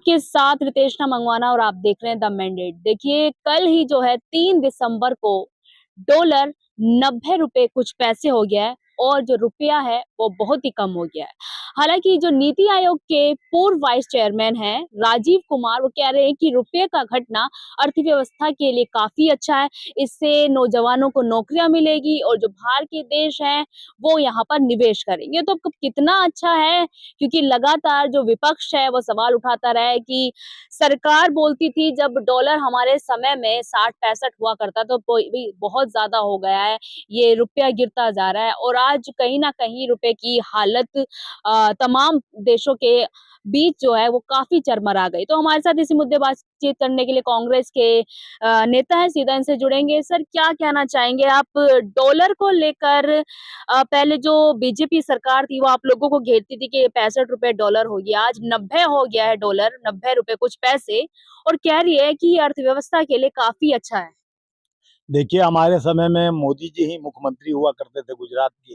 के साथ रितेश मंगवाना और आप देख रहे हैं द मैंडेट। देखिए कल ही जो है 3 दिसंबर को डॉलर 90 रुपए कुछ पैसे हो गया है और जो रुपया है वो बहुत ही कम हो गया है। हालांकि जो नीति आयोग के पूर्व वाइस चेयरमैन हैं राजीव कुमार, वो कह रहे हैं कि रुपये का घटना अर्थव्यवस्था के लिए काफी अच्छा है। इससे नौजवानों को नौकरियां मिलेगी और जो बाहर के देश हैं वो यहाँ पर निवेश करेंगे। तो कितना अच्छा है, क्योंकि लगातार जो विपक्ष है वो सवाल उठाता रहा है कि सरकार बोलती थी जब डॉलर हमारे समय में 60-65 हुआ करता तो बहुत ज्यादा हो गया है, ये रुपया गिरता जा रहा है और आज कहीं ना कहीं रुपए की हालत तमाम देशों के बीच जो है वो काफी चरमरा गई। तो हमारे साथ इसी मुद्दे बातचीत करने के लिए कांग्रेस के नेता है, सीधा इनसे जुड़ेंगे। सर क्या कहना चाहेंगे आप डॉलर को लेकर? पहले जो बीजेपी सरकार थी वो आप लोगों को घेरती थी कि 65 रुपए डॉलर हो गया, आज 90 हो गया है डॉलर, 90 रुपए कुछ पैसे, और कह रही है कि ये अर्थव्यवस्था के लिए काफी अच्छा है। देखिए, हमारे समय में मोदी जी ही मुख्यमंत्री हुआ करते थे गुजरात के।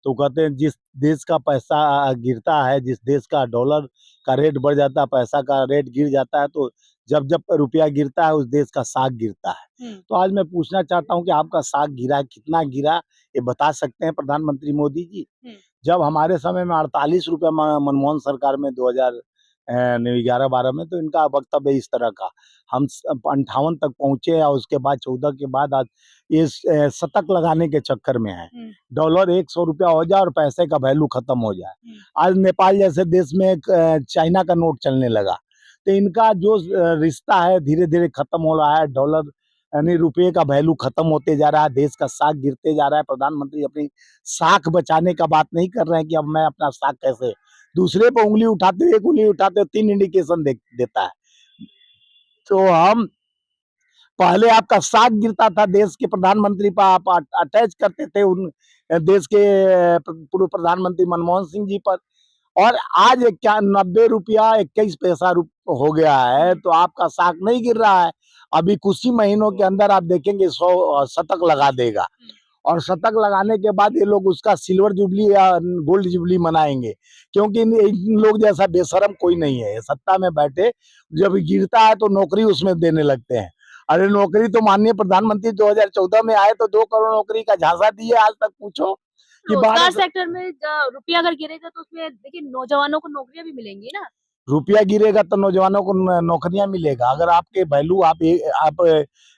तो कहते हैं जिस देश का पैसा गिरता है, जिस देश का डॉलर का रेट बढ़ जाता है, पैसा का रेट गिर जाता है, तो जब जब रुपया गिरता है उस देश का साख गिरता है। तो आज मैं पूछना चाहता हूँ कि आपका साख गिरा, कितना गिरा, ये बता सकते हैं प्रधानमंत्री मोदी जी? जब हमारे समय में 48 रुपया मनमोहन सरकार में 2011-12 में, तो इनका वक्तव्य इस तरह का, हम 58 तक पहुंचे और उसके बाद 14 के बाद आज ये शतक लगाने के चक्कर में है। डॉलर 100 रुपया हो जाए और पैसे का वैल्यू खत्म हो जाए। आज नेपाल जैसे देश में एक चाइना का नोट चलने लगा। तो इनका जो रिश्ता है धीरे धीरे खत्म हो रहा है। डॉलर यानी रुपये का वैल्यू खत्म होते जा रहा है, देश का साख गिरते जा रहा है। प्रधानमंत्री अपनी साख बचाने का बात नहीं कर रहे हैं कि अब मैं अपना साख कैसे, दूसरे पे उंगली उठाते, एक उंगली उठाते 3 इंडिकेशन देता है। तो हम पहले आपका साख गिरता था, देश के प्रधानमंत्री पर आप अटैच करते थे उन देश के पूर्व प्रधानमंत्री मनमोहन सिंह जी पर, और आज क्या 90 रुपया 21 पैसा हो गया है, तो आपका साख नहीं गिर रहा है। अभी कुछ ही महीनों के अंदर आप देखेंगे 100 शतक लगा देगा, और शतक लगाने के बाद ये लोग उसका सिल्वर जुबली या गोल्ड जुबली मनाएंगे, क्योंकि इन लोग जैसा बेशरम कोई नहीं है। सत्ता में बैठे जब गिरता है तो नौकरी उसमें देने लगते हैं। अरे नौकरी तो माननीय प्रधानमंत्री 2014 में आए तो 2 करोड़ नौकरी का झांसा दिए, आज तक पूछो कि रोजगार सेक्टर में रुपया अगर गिरेगा तो उसमें देखिए नौजवानों को नौकरियां भी मिलेंगी ना। रुपया गिरेगा तो नौजवानों को नौकरियां मिलेगा। अगर आपके वैल्यू आप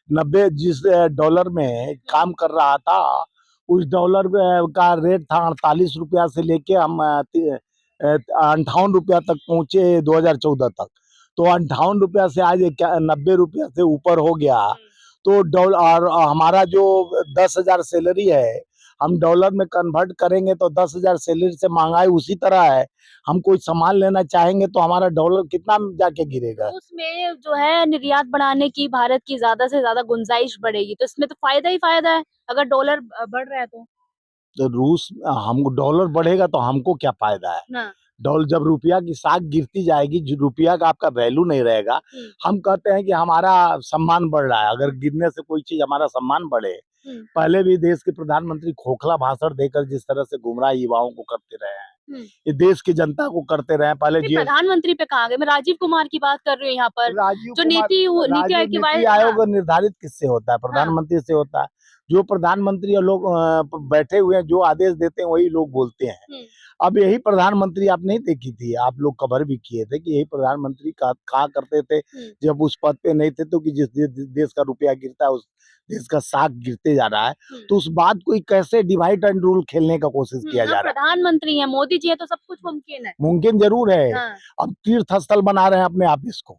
90 जिस डॉलर में काम कर रहा था, उस डॉलर का रेट था 48 रुपया से लेके हम 58 रुपया तक पहुंचे 2014 तक। तो 58 रुपया से आज 90 रुपया से ऊपर हो गया। तो डॉलर, हमारा जो 10,000 सैलरी है, हम डॉलर में कन्वर्ट करेंगे तो 10,000 सैलरी से महंगाई उसी तरह है। हम कोई सामान लेना चाहेंगे तो हमारा डॉलर कितना जाके गिरेगा? तो उसमें जो है निर्यात बढ़ाने की भारत की ज्यादा से ज्यादा गुंजाइश बढ़ेगी, तो इसमें तो फायदा ही फायदा है अगर डॉलर बढ़ रहा है तो। रूस हम डॉलर बढ़ेगा तो हमको क्या फायदा है? हाँ। डॉलर जब रुपया की साख गिरती जाएगी, जो रुपया का आपका वैल्यू नहीं रहेगा। हम कहते हैं कि हमारा सम्मान बढ़ रहा है, अगर गिरने से कोई चीज हमारा सम्मान बढ़े। पहले भी देश के प्रधानमंत्री खोखला भाषण देकर जिस तरह से गुमराह युवाओं को करते रहे हैं, ये देश की जनता को करते रहे। पहले प्रधानमंत्री पे कहा गए, मैं राजीव कुमार की बात कर रही हूँ यहाँ पर। जो नीति आयोग निर्धारित किससे होता है? प्रधानमंत्री से होता है। जो प्रधानमंत्री और लोग बैठे हुए हैं, जो आदेश देते हैं वही लोग बोलते हैं। अब यही प्रधानमंत्री आप नहीं देखी थी, आप लोग कवर भी किए थे कि यही प्रधानमंत्री कहा करते थे जब उस पद पे नहीं थे, तो कि जिस देश का रुपया गिरता है उस देश का साख गिरते जा रहा है। तो उस बात को कैसे डिवाइड एंड रूल खेलने का कोशिश किया जा रहा है? प्रधानमंत्री है, मोदी जी है, तो सब कुछ मुमकिन है। मुमकिन जरूर है। अब तीर्थ स्थल बना रहे हैं अपने आप इसको।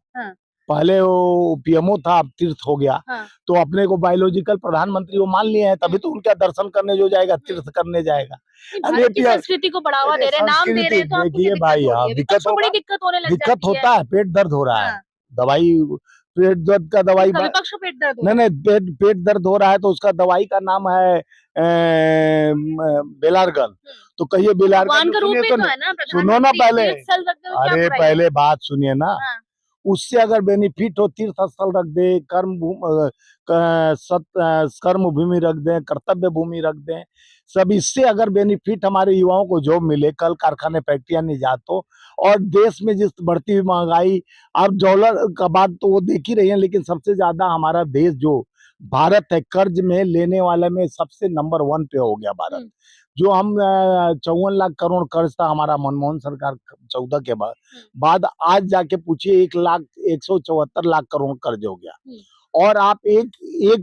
पहले वो पीएमओ था, अब तीर्थ हो गया। तो अपने को बायोलॉजिकल प्रधानमंत्री वो मान लिए हैं, तभी तो उनका दर्शन करने जो जाएगा तीर्थ करने जाएगा। संस्कृति को बढ़ावा दे रहे हैं, नाम दे रहे हैं, तो देखिए भाई, दिक्कत होता है, पेट दर्द हो रहा है, दवाई पेट दर्द का दवाई नहीं, पेट दर्द हो रहा है तो उसका दवाई का नाम है बेलारगन। तो कहिए बेलारगन, सुनो ना पहले, अरे पहले बात सुनिए ना। उससे अगर बेनिफिट हो, तीर्थ स्थल रख दे, कर्म भूमि रख दें, कर्तव्य भूमि रख दें, सब इससे अगर बेनिफिट हमारे युवाओं को जॉब मिले, कल कारखाने फैक्ट्रियां निजात हो, और देश में जिस बढ़ती हुई महंगाई, अब डॉलर का बात तो वो देख ही रही है, लेकिन सबसे ज्यादा हमारा देश जो भारत है, कर्ज में लेने वाले में सबसे नंबर 1 पे हो गया भारत। जो हम 54 लाख करोड़ कर्ज था हमारा मनमोहन सरकार 14 के बाद आज जाके पूछिए 1,174 लाख करोड़ कर्ज हो गया। और आप एक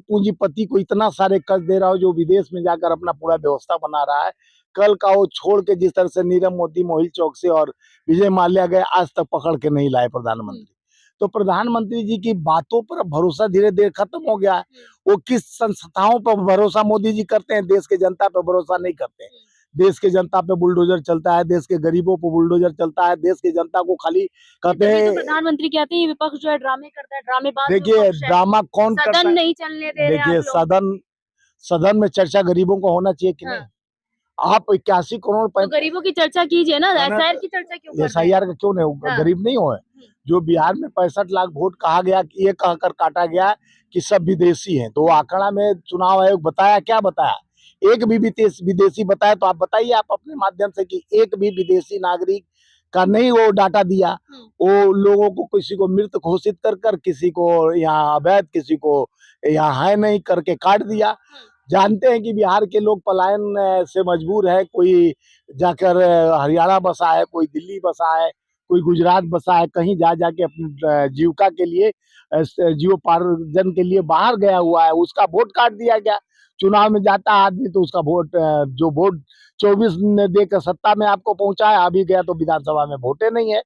पूंजीपति को इतना सारे कर्ज दे रहा हो, जो विदेश में जाकर अपना पूरा व्यवस्था बना रहा है। कल का वो छोड़ के जिस तरह से नीरव मोदी मोहिल चौक से और विजय माल्या गए, आज तक पकड़ के नहीं लाए प्रधानमंत्री। तो प्रधानमंत्री जी की बातों पर भरोसा धीरे धीरे खत्म हो गया है। वो किस संस्थाओं पर भरोसा मोदी जी करते हैं, देश के जनता पर भरोसा नहीं करते हैं। देश के जनता पे बुलडोजर चलता है, देश के गरीबों पे बुलडोजर चलता है, देश के जनता को खाली कहते हैं। प्रधानमंत्री कहते हैं ये विपक्ष जो है ड्रामे करता है, ड्रामेबाज। देखिए ड्रामा कौन करता है? सदन नहीं चलने दे रहे। देखिए सदन में चर्चा गरीबों को होना चाहिए कि नहीं? आप 81 करोड़ तो गरीबों की चर्चा कीजिए ना, एसआईआर की चर्चा क्यों कर रहे हैं? एसआईआर का क्यों नहीं? गरीब नहीं हुए। जो बिहार में 65 लाख वोट कहा गया, ये कहकर काटा गया कि सब विदेशी हैं, तो आंकड़ा में चुनाव आयोग बताया, क्या बताया? एक भी विदेशी बताया तो आप बताइए, आप अपने माध्यम से, कि एक भी विदेशी नागरिक का नहीं वो डाटा दिया। वो लोगों को किसी को मृत घोषित कर किसी को यहाँ अवैध, किसी को यहाँ है नहीं करके काट दिया। जानते हैं कि बिहार के लोग पलायन से मजबूर है, कोई जाकर हरियाणा बसा है, कोई दिल्ली बसा है, कोई गुजरात बसा है, कहीं जा जाके अपनी जीविका के लिए, जीवोपार्जन के लिए बाहर गया हुआ है, उसका वोट काट दिया गया। चुनाव में जाता है आदमी तो उसका वोट, जो वोट 24 ने देकर सत्ता में आपको पहुंचा है, अभी गया तो विधानसभा में वोटे नहीं है।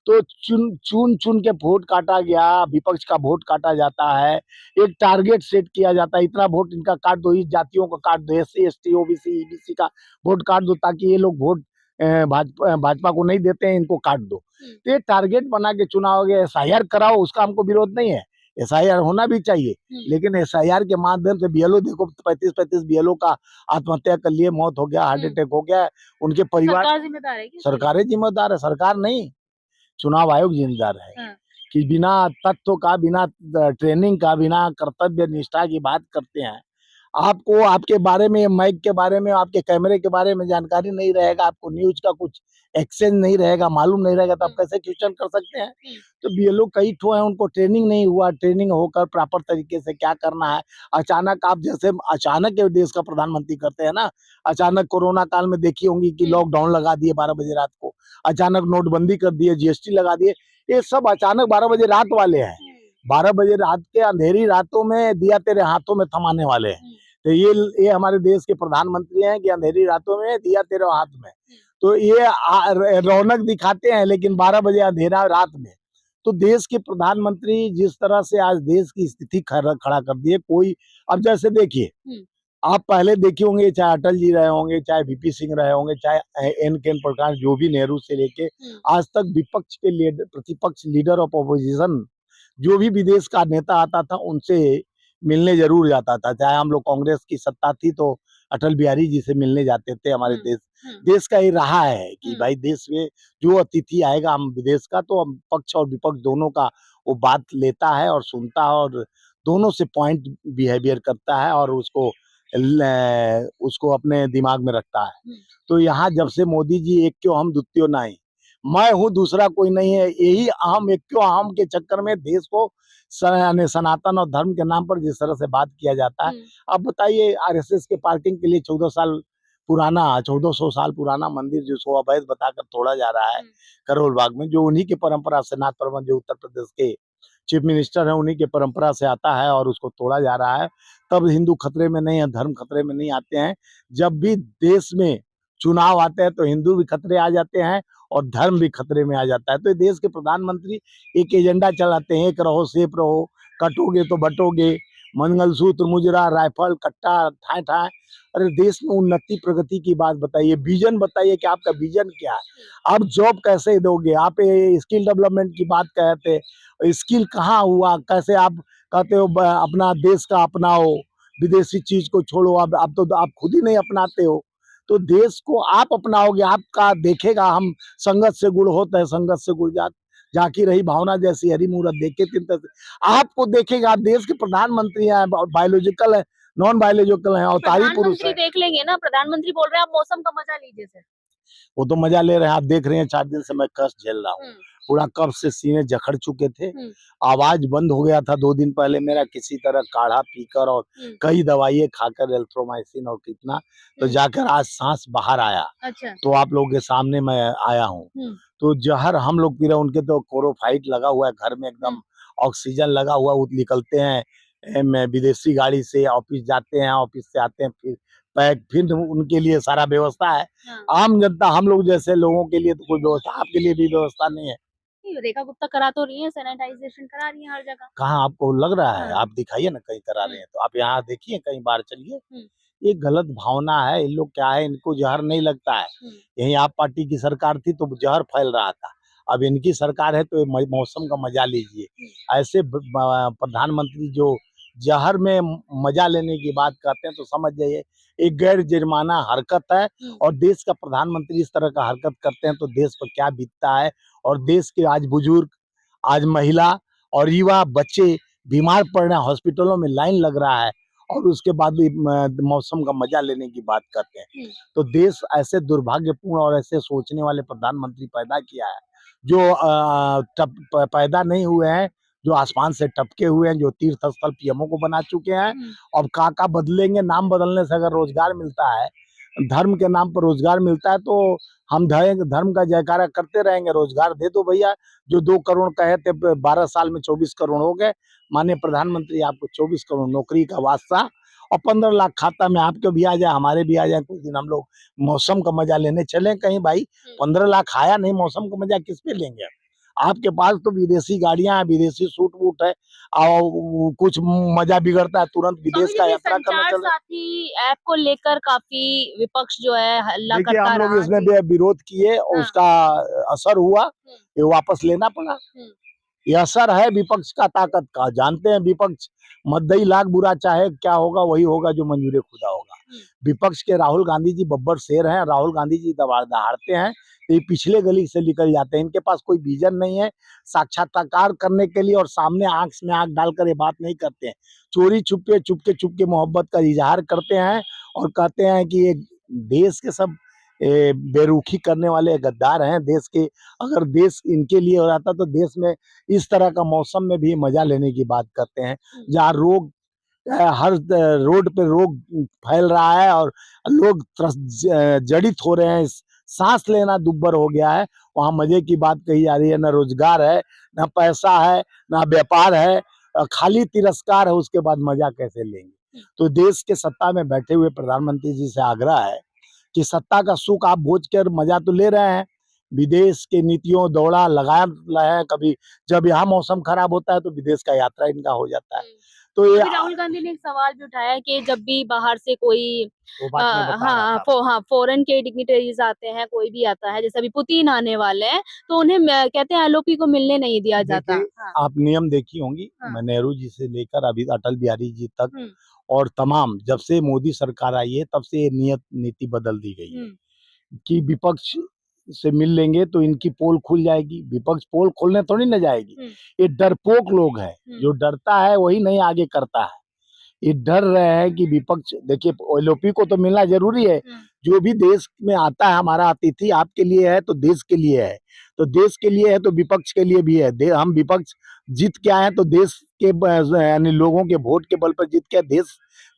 तो चुन के वोट काटा गया, विपक्ष का वोट काटा जाता है, एक टारगेट सेट किया जाता है, इतना वोट इनका काट दो, इस जातियों का काट दो, SC ST OBC EBC का वोट काट दो, ताकि ये लोग वोट भाजपा को नहीं देते हैं, इनको काट दो। तो ये टारगेट बना के चुनाव हो गया। SIR कराओ, उसका हमको विरोध नहीं है, SIR होना भी चाहिए, लेकिन SIR के माध्यम से BLO देखो 35 BLO का आत्महत्या कर लिए, मौत हो गया, हार्ट अटैक हो गया, उनके परिवार। सरकार जिम्मेदार है? सरकार जिम्मेदार है, सरकार नहीं, चुनाव आयोग जिम्मेदार है। कि बिना तथ्यों का, बिना ट्रेनिंग का, बिना कर्तव्य निष्ठा की बात करते हैं। आपको आपके बारे में, माइक के बारे में, आपके कैमरे के बारे में जानकारी नहीं रहेगा, आपको न्यूज का कुछ एक्सचेंज नहीं रहेगा, मालूम नहीं रहेगा, तो आप कैसे क्वेश्चन कर सकते हैं? तो BLO कई ठो है, उनको ट्रेनिंग नहीं हुआ, ट्रेनिंग होकर प्रॉपर तरीके से क्या करना है। अचानक आप जैसे अचानक देश का प्रधानमंत्री करते हैं ना, अचानक कोरोना काल में देखी होंगी कि लॉकडाउन लगा दिए 12 बजे रात को, अचानक नोटबंदी कर दिए, GST लगा दिए, ये सब अचानक 12 बजे रात वाले हैं। 12 बजे रात के अंधेरी रातों में दिया तेरे हाथों में थमाने वाले हैं। तो ये हमारे देश के प्रधानमंत्री हैं कि अंधेरी रातों में दिया तेरे हाथ में। तो ये रौनक दिखाते हैं, लेकिन 12 बजे अंधेरा रात में। तो देश के प्रधानमंत्री जिस तरह से आज देश की स्थिति खड़ा कर दिए, कोई, अब जैसे देखिए, आप पहले देखे होंगे, चाहे अटल जी रहे होंगे, चाहे VP सिंह रहे होंगे, चाहे NK प्रकाश, जो भी, नेहरू से लेके आज तक विपक्ष के लीडर, प्रतिपक्ष लीडर ऑफ अपोजिशन, जो भी विदेश का नेता आता था उनसे मिलने जरूर जाता था। चाहे हम लोग कांग्रेस की सत्ता थी तो अटल बिहारी जी से मिलने जाते थे। हमारे देश का ये रहा है कि भाई देश में जो अतिथि आएगा हम विदेश का, तो हम पक्ष और विपक्ष दोनों का वो बात लेता है और सुनता है, और दोनों से पॉइंट बिहेवियर करता है, और उसको अपने दिमाग में रखता है। तो यहाँ जब से मोदी जी एक क्यों हम द्वितीय नहीं, मैं हूँ दूसरा कोई नहीं है, यही अहम एक क्यों अहम के चक्कर में देश को सनातन और धर्म के नाम पर जिस तरह से बात किया जाता है। अब बताइए, RSS के पार्किंग के लिए 1400 साल पुराना मंदिर जिसको अवैध बताकर तोड़ा जा रहा है करोल बाग में, जो उन्हीं की परंपरा से, नाथ प्रबंध जो उत्तर प्रदेश के चीफ मिनिस्टर है, उन्हीं के परंपरा से आता है, और उसको तोड़ा जा रहा है। तब हिंदू खतरे में नहीं है, धर्म खतरे में नहीं आते हैं। जब भी देश में चुनाव आते हैं तो हिंदू भी खतरे आ जाते हैं और धर्म भी खतरे में आ जाता है। तो देश के प्रधानमंत्री एक एजेंडा चलाते हैं, एक रहो सेफ रहो, कटोगे तो बटोगे, मंगलसूत्र, मुजरा, राइफल, कट्टा, ठाए ठाए। अरे देश में उन्नति प्रगति की बात बताइए, विजन बताइए कि आपका विजन क्या है। आप जॉब कैसे दोगे? आप स्किल डेवलपमेंट की बात कहते, स्किल कहाँ हुआ? कैसे आप कहते हो अपना देश का अपनाओ, विदेशी चीज को छोड़ो? आप तो आप खुद ही नहीं अपनाते हो। तो देश को आप अपनाओगे, आपका देखेगा, हम संगत से गुण होता है, संगत से गुण जात। झांकी रही भावना जैसी हरी मूरत देखे तीन तरह आपको देखेगा। आप देश के प्रधानमंत्री हैं, बायोलॉजिकल है, नॉन बायोलॉजिकल है, अवतारी पुरुष प्रधानमंत्री है। देख लेंगे ना, प्रधानमंत्री बोल रहे हैं आप मौसम का मजा लीजिए सर। वो तो मजा ले रहे हैं, आप देख रहे हैं 4 दिन से मैं कष्ट झेल रहा हूँ। पूरा कफ से सीने जकड़ चुके थे, आवाज बंद हो गया था 2 दिन पहले मेरा, किसी तरह काढ़ा पीकर और कई दवाइयाँ खाकर एल्थ्रोमाइसिन और कितना, तो जाकर आज सांस बाहर आया। अच्छा। तो आप लोगों के सामने मैं आया हूँ। तो जहर हम लोग पी रहे, उनके तो कोरोफाइट लगा हुआ है घर में, एकदम ऑक्सीजन लगा हुआ, वो निकलते हैं मैं विदेशी गाड़ी से, ऑफिस जाते हैं, ऑफिस से आते हैं, फिर पैक, फिर उनके लिए सारा व्यवस्था है। आम जनता हम लोग जैसे लोगों के लिए तो कोई व्यवस्था, आपके लिए भी व्यवस्था नहीं है। रेखा गुप्ता करा तो रही है, सैनिटाइजेशन करा रही है हर जगह। कहाँ आपको लग रहा है? आप दिखाइए ना कहीं करा रहे हैं तो, आप यहाँ देखिए कहीं बाहर चलिए। ये गलत भावना है, इन लोग क्या है, इनको जहर नहीं लगता है। यही आप पार्टी की सरकार थी तो जहर फैल रहा था, अब इनकी सरकार है तो मौसम का मजा लीजिए। ऐसे प्रधानमंत्री जो जहर में मजा लेने की बात करते हैं तो समझ जाइए एक गैर जुर्माना हरकत है। और देश का प्रधानमंत्री इस तरह का हरकत करते हैं तो देश पर क्या बीतता है। और देश के आज बुजुर्ग, आज महिला और युवा बच्चे बीमार पड़ रहे हैं, हॉस्पिटलों में लाइन लग रहा है, और उसके बाद भी मौसम का मजा लेने की बात करते हैं। तो देश ऐसे दुर्भाग्यपूर्ण और ऐसे सोचने वाले प्रधानमंत्री पैदा किया है, जो पैदा नहीं हुए हैं, जो आसमान से टपके हुए हैं, जो तीर्थ स्थल पीएमओ को बना चुके हैं। अब का बदलेंगे, नाम बदलने से अगर रोजगार मिलता है, धर्म के नाम पर रोजगार मिलता है, तो हम धर्म का जयकारा करते रहेंगे। रोजगार दे दो भैया, जो 2 करोड़ कहे थे 12 साल में 24 करोड़ हो गए। माननीय प्रधानमंत्री आपको 24 करोड़ नौकरी का वास्ता, और 15 लाख खाता में आपके भी आ जाए, हमारे भी आ जाए, कुछ दिन हम लोग मौसम का मजा लेने चले कहीं भाई। 15 लाख आया नहीं, मौसम का मजा किस पे लेंगे? आपके पास तो विदेशी गाड़ियां हैं, विदेशी सूट वूट है, और कुछ मजा बिगड़ता है तुरंत विदेश का यात्रा करना चल रहा है। साथी ऐप को लेकर काफी विपक्ष जो है हल्ला देखिए करता हम लोग रहा। इसमें विरोध किए और उसका असर हुआ, ये वापस लेना पड़ा। ये असर है विपक्ष का, ताकत का। जानते हैं विपक्ष मद्दई लाख बुरा चाहे, क्या होगा वही होगा जो मंजूर खुदा होगा। विपक्ष के राहुल गांधी जी बब्बर शेर हैं, राहुल गांधी जी दहाड़ते हैं तो ये पिछले गली से निकल जाते हैं। इनके पास कोई विजन नहीं है साक्षात्कार करने के लिए, और सामने आंख में आंख डालकर ये बात नहीं करते हैं। चोरी चुपके मोहब्बत का इजहार करते हैं और कहते हैं कि ये देश के सब बेरुखी करने वाले गद्दार हैं। देश के, अगर देश इनके लिए हो रहा था तो देश में इस तरह का मौसम में भी मजा लेने की बात करते हैं, जहाँ रोग हर रोड पे रोग फैल रहा है और लोग जड़ित हो रहे हैं, सांस लेना दुब्बर हो गया है, वहां मजे की बात कही जा रही है। न रोजगार है, न पैसा है, न व्यापार है, खाली तिरस्कार है, उसके बाद मजा कैसे लेंगे? तो देश के सत्ता में बैठे हुए प्रधानमंत्री जी से आग्रह है कि सत्ता का सुख आप भोज कर मजा तो ले रहे हैं, विदेश के नीतियों दौड़ा लगा रहे हैं। कभी जब यहाँ मौसम खराब होता है तो विदेश का यात्रा इनका हो जाता है। तो ये राहुल गांधी ने एक सवाल भी उठाया कि जब भी बाहर से कोई वो बात मैं बता रहा था। फॉरेन के डिग्निटरीज आते हैं, कोई भी आता है, जैसे अभी पुतिन आने वाले हैं, तो उन्हें कहते हैं एलओपी को मिलने नहीं दिया जाता। आप नियम देखी होंगी, मैं नेहरू जी से लेकर अभी अटल बिहारी जी तक, और तमाम जब से मोदी सरकार आई है तब से ये नीति बदल दी गई है कि विपक्ष से मिल लेंगे तो इनकी पोल खुल जाएगी। विपक्ष पोल खोलने थोड़ी ना जाएगी, ये डरपोक लोग हैं। जो डरता है वही नहीं आगे करता है। ये डर रहे हैं कि विपक्ष, देखिए एलओपी को तो मिलना जरूरी है। जो भी देश में आता है हमारा अतिथि, आपके लिए है तो देश के लिए है, तो देश के लिए है तो विपक्ष के लिए भी है। हम विपक्ष जीत के आए हैं तो देश के यानी लोगों के वोट के बल पर जीत के,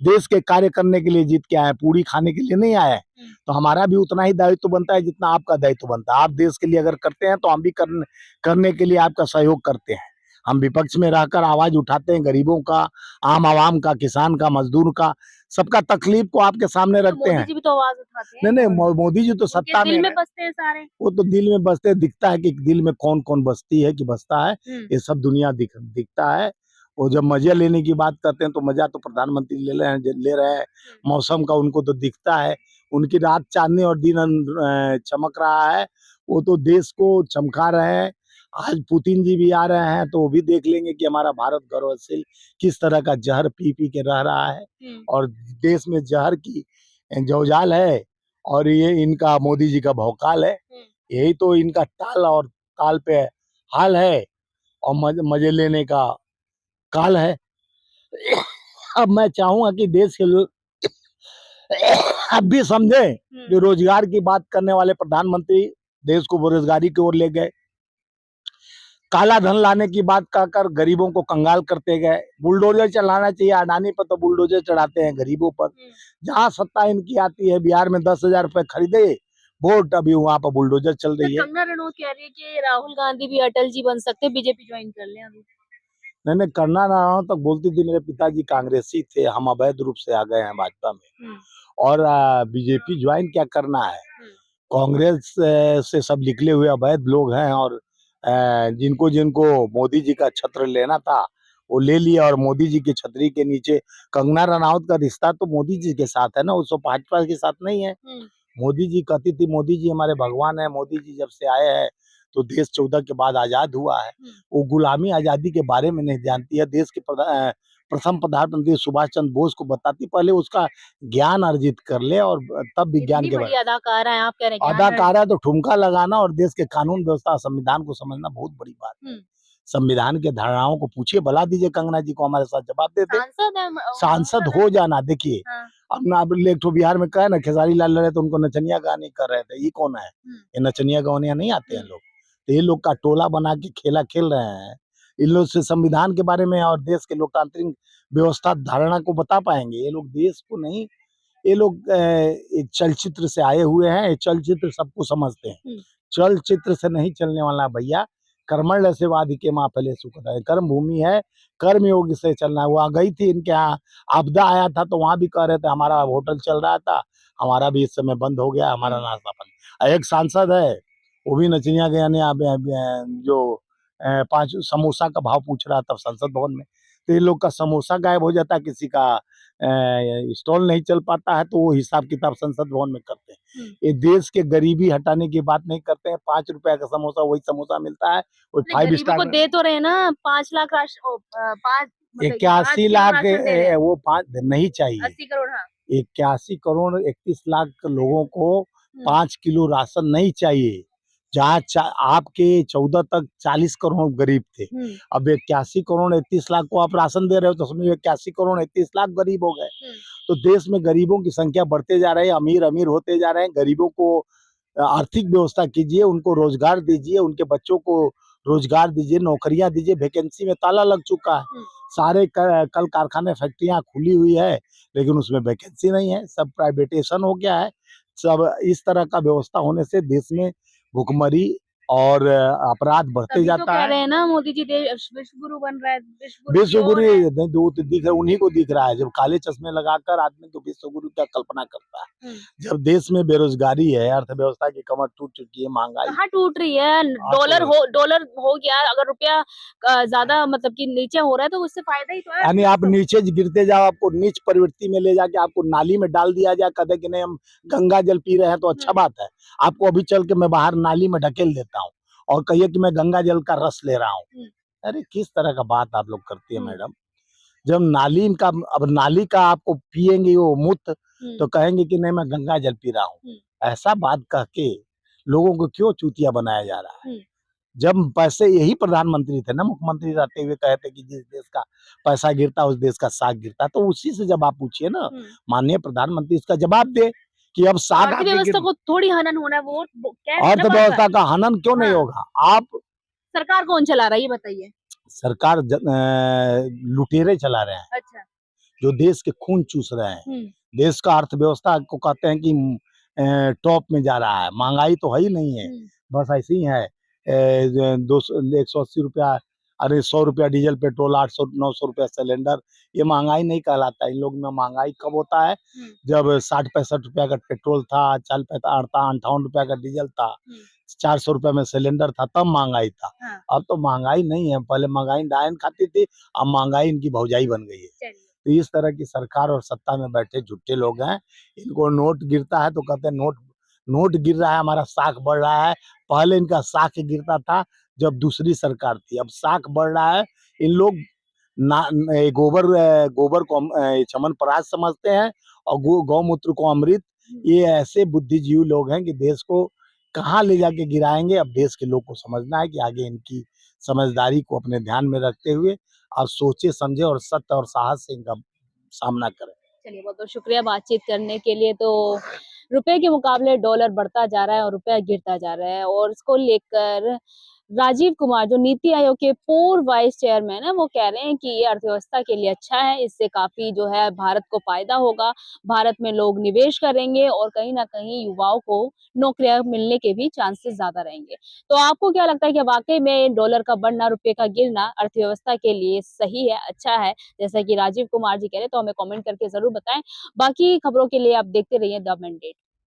देश के कार्य करने के लिए जीत के आए, पूरी खाने के लिए नहीं आए। तो हमारा भी उतना ही दायित्व बनता है जितना आपका दायित्व बनता है। आप देश के लिए अगर करते हैं तो हम भी करने के लिए आपका सहयोग करते हैं। हम विपक्ष में रहकर आवाज उठाते हैं, गरीबों का, आम आवाम का, किसान का, मजदूर का, सबका तकलीफ को आपके सामने रखते हैं। मोदी जी भी तो आवाज उठाते हैं। नहीं, मोदी जी तो सत्ता में दिल में बसते हैं सारे। वो तो दिल में बसते, दिखता है कि दिल में कौन कौन बसती है कि बसता है, ये सब दुनिया दिखता है। वो जब मजा लेने की बात करते हैं तो मजा तो प्रधानमंत्री ले रहे हैं मौसम का, उनको तो दिखता है। उनकी रात चांदनी और दिन चमक रहा है, वो तो देश को चमका रहे हैं। आज पुतिन जी भी आ रहे हैं तो वो भी देख लेंगे कि हमारा भारत गौरवशाली किस तरह का जहर पी पी के रह रहा है, और देश में जहर की जौजाल है, और ये इनका मोदी जी का भौकाल है। यही तो इनका ताल और ताल पे हाल है और मजे लेने का काल है। अब मैं चाहूंगा कि देश के लोग अब भी समझे कि रोजगार की बात करने वाले प्रधानमंत्री देश को बेरोजगारी की ओर ले गए, काला धन लाने की बात कहकर गरीबों को कंगाल करते गए। बुलडोजर चलाना चाहिए अडानी पर, तो बुलडोजर चढ़ाते हैं गरीबों पर। जहां सत्ता इनकी आती है, बिहार में 10,000 रुपए खरीदे वोट, अभी वहां पर बुलडोजर चल रही है। कंगना रनौत कह रही है कि राहुल गांधी भी अटल जी बन सकते, बीजेपी ज्वाइन कर लें अभी। मैंने करना ना रहा तक बोलती थी मेरे पिताजी कांग्रेसी थे, हम अवैध रूप से आ गए हैं भाजपा में, और बीजेपी ज्वाइन क्या करना है। कांग्रेस से सब निकले हुए अवैध लोग हैं, और जिनको जिनको मोदी जी का छत्र लेना था वो ले लिया, और मोदी जी की छतरी के नीचे कंगना रनौत का रिश्ता तो मोदी जी के साथ है ना, उसको भाजपा के साथ नहीं है। मोदी जी कहती थी मोदी जी हमारे भगवान है, मोदी जी जब से आए हैं तो देश 14 के बाद आजाद हुआ है। वो गुलामी आजादी के बारे में नहीं जानती है। देश के प्रथम प्रधानमंत्री सुभाष चंद्र बोस को बताती, पहले उसका ज्ञान अर्जित कर ले और तब विज्ञान के बारे में। अदाकारा है, आप कह रहे हैं अदाकारा तो ठुमका लगाना और देश के कानून व्यवस्था संविधान को समझना बहुत बड़ी बात है। संविधान के धारणाओं को पूछिए, बुला दीजिए कंगना जी को, हमारे साथ जवाब देते। सांसद हो जाना, देखिए अब एक तो बिहार में कहा ना खेसारी लाल लड़े तो उनको नचनिया गाने कर रहे थे, ये कौन है? ये नचनिया गानिया नहीं आते हैं लोग, तो ये लोग का टोला बना के खेला खेल रहे हैं। इन लोग से संविधान के बारे में और देश के लोकतांत्रिक व्यवस्था धारणा को बता पाएंगे? ये लोग देश को नहीं, ये लोग एक चलचित्र से आए हुए हैं, ये चलचित्र सबको समझते हैं। चलचित्र से नहीं चलने वाला भैया, कर्मण्य से वाधिके माँ फले सुख है, कर्म भूमि है, कर्म योग से चलना है। वहाँ गई थी इनके यहाँ, आपदा आया था तो वहां भी कह रहे थे हमारा होटल चल रहा था, हमारा भी इस समय बंद हो गया, हमारा नाश्ता बंद। एक सांसद है वो भी नचनिया गया ने जो 5 समोसा का भाव पूछ रहा था संसद भवन में, तो ये लोग का समोसा गायब हो जाता है, किसी का स्टॉल नहीं चल पाता है, तो वो हिसाब किताब संसद भवन में करते हैं। ये देश के गरीबी हटाने की बात नहीं करते हैं। 5 रुपए का समोसा वही समोसा मिलता है, वो 5 स्टार को दे तो रहे ना 5 लाख 81 लाख, वो 5 नहीं चाहिए, 80 करोड़। हाँ, 81 करोड़ 31 लाख लोगों को 5 किलो राशन नहीं चाहिए। जहाँ आपके 14 तक 40 करोड़ गरीब थे, अब 81 करोड़ 31 लाख को आप राशन दे रहे हो, तो समझो 81 करोड़ 31 लाख गरीब हो गए। तो देश में गरीबों की संख्या बढ़ते जा रही है, अमीर अमीर होते जा रहे हैं। गरीबों को आर्थिक व्यवस्था कीजिए, उनको रोजगार दीजिए, उनके बच्चों को रोजगार दीजिए, नौकरियां दीजिए। वैकेंसी में ताला लग चुका है, सारे कल कारखाने फैक्ट्रियां खुली हुई है, लेकिन उसमें वैकेंसी नहीं है, सब प्राइवेटेशन हो गया है। सब इस तरह का व्यवस्था होने से देश में भुखमरी और अपराध बढ़ते जाता कह है। रहे हैं ना मोदी जी विश्व गुरु बन रहा है, विश्व गुरु दिख रहा, उन्हीं को दिख रहा है। जब काले चश्मे लगाकर आदमी तो विश्व गुरु क्या कल्पना करता है। जब देश में बेरोजगारी है, अर्थव्यवस्था की कमर टूट चुकी है, महंगाई कहाँ टूट रही है, डॉलर हो गया, अगर रुपया ज्यादा मतलब कि नीचे हो रहा है तो उससे फायदा ही तो है। यानी आप नीचे गिरते जाओ, आपको नीच प्रवृत्ति में ले जाके आपको नाली में डाल दिया जाए, कहते कि नहीं हम गंगा जल पी रहे हैं, तो अच्छा बात है। आपको अभी चल के मैं बाहर नाली में ढकेल देता हूँ और कहिए कि मैं गंगा जल का रस ले रहा हूँ। अरे किस तरह का बात आप लोग करती है मैडम। जब अब नाली का आपको पिएंगे वो मुफ्त, तो कहेंगे कि नहीं मैं गंगा जल पी रहा हूँ। ऐसा बात कह के लोगों को क्यों चूतिया बनाया जा रहा है। जब पैसे यही प्रधानमंत्री थे ना, मुख्यमंत्री रहते हुए कहते कि जिस देश का पैसा गिरता उस देश का साग गिरता, तो उसी से जब आप पूछिए ना, माननीय प्रधानमंत्री इसका जवाब दे कि अब साग अर्थव्यवस्था को थोड़ी हनन होना है, वो अर्थव्यवस्था का हनन क्यों नहीं होगा। आप सरकार कौन चला रहा है ये बताइए। सरकार लुटेरे चला रहे हैं। अच्छा, जो देश के खून चूस रहे हैं। देश का अर्थव्यवस्था को कहते हैं कि टॉप में जा रहा है। महंगाई तो है ही नहीं है, बस ऐसे ही है। 180 रुपया, अरे 100 रुपया डीजल पेट्रोल, 800-900 रुपया सिलेंडर, ये महंगाई नहीं कहलाता। इन लोग में महंगाई कब होता है, जब 60-65 रुपया का पेट्रोल था, 58 रुपया का डीजल था, 400 रुपया में सिलेंडर था, तब महंगाई था। अब तो महंगाई नहीं है, पहले महंगाई डायन खाती थी, अब महंगाई इनकी भौजाई बन गई है। तो इस तरह की सरकार और सत्ता में बैठे झूठे लोग हैं। इनको नोट गिरता है तो कहते हैं नोट गिर रहा है, हमारा साख बढ़ रहा है। पहले इनका साख गिरता था जब दूसरी सरकार थी, अब साख बढ़ रहा है। इन लोग गोबर को चमन पराग समझते हैं और गौमूत्र को अमृत। ये ऐसे बुद्धिजीवी लोग हैं कि देश को कहाँ ले जाके गिराएंगे। अब देश के लोग को समझना है कि आगे इनकी समझदारी को अपने ध्यान में रखते हुए और सोचे समझे और सत्य और साहस से इनका सामना करें। चलिए बहुत बहुत शुक्रिया बातचीत करने के लिए। तो रुपए के मुकाबले डॉलर बढ़ता जा रहा है और रुपया गिरता जा रहा है, और इसको लेकर राजीव कुमार जो नीति आयोग के पूर्व वाइस चेयरमैन है, वो कह रहे हैं कि ये अर्थव्यवस्था के लिए अच्छा है, इससे काफी जो है भारत को फायदा होगा, भारत में लोग निवेश करेंगे और कहीं ना कहीं युवाओं को नौकरियां मिलने के भी चांसेस ज्यादा रहेंगे। तो आपको क्या लगता है कि वाकई में डॉलर का बढ़ना, रुपये का गिरना अर्थव्यवस्था के लिए सही है, अच्छा है, जैसा कि राजीव कुमार जी कह रहे हैं? तो हमें कमेंट करके जरूर बताएं। बाकी खबरों के लिए आप देखते रहिए द मैंडेट।